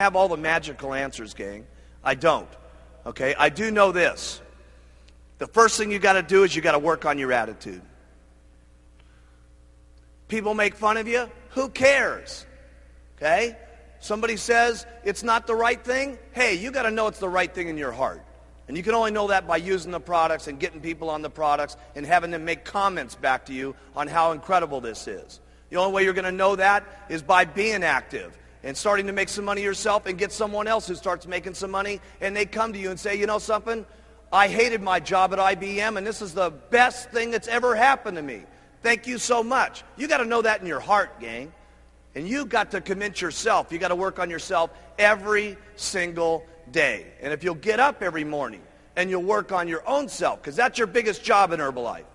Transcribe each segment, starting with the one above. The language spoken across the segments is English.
Have all the magical answers, gang. I don't. Okay? I do know this. The first thing you got to do is you got to work on your attitude. People make fun of you. Who cares? Okay? Somebody says it's not the right thing. Hey, you got to know it's the right thing in your heart. And you can only know that by using the products and getting people on the products and having them make comments back to you on how incredible this is. The only way you're going to know that is by being active and starting to make some money yourself and get someone else who starts making some money, and they come to you and say, you know something? I hated my job at IBM, and this is the best thing that's ever happened to me. Thank you so much. You got to know that in your heart, gang. And you got to convince yourself. You got to work on yourself every single day. And if you'll get up every morning and you'll work on your own self, because that's your biggest job in Herbalife,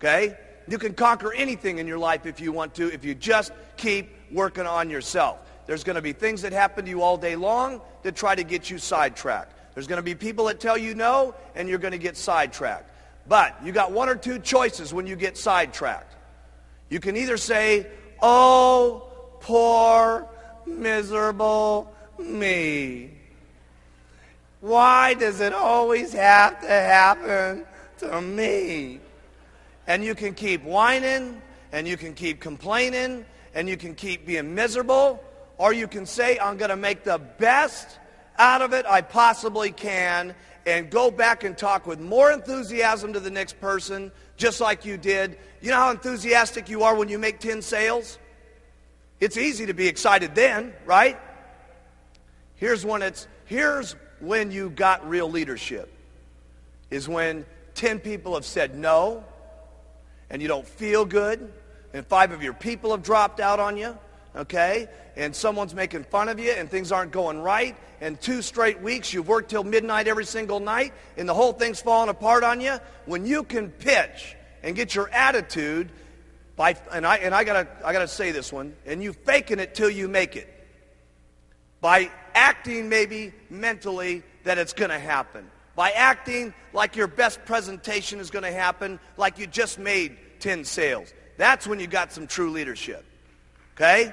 okay? You can conquer anything in your life if you want to, if you just keep working on yourself. There's going to be things that happen to you all day long that try to get you sidetracked. There's going to be people that tell you no, and you're going to get sidetracked. But you got one or two choices when you get sidetracked. You can either say, oh, poor, miserable me. Why does it always have to happen to me? And you can keep whining, and you can keep complaining, and you can keep being miserable. Or you can say, I'm going to make the best out of it I possibly can and go back and talk with more enthusiasm to the next person, just like you did. You know how enthusiastic you are when you make 10 sales? It's easy to be excited then, right? Here's when you got real leadership, is when 10 people have said no, and you don't feel good, and 5 of your people have dropped out on you. Okay, and someone's making fun of you and things aren't going right, and 2 straight weeks you've worked till midnight every single night and the whole thing's falling apart on you. When you can pitch and get your attitude by, and I gotta say this one, and you faking it till you make it, by acting maybe mentally that it's going to happen, by acting like your best presentation is going to happen, like you just made 10 sales. That's when you got some true leadership. Okay?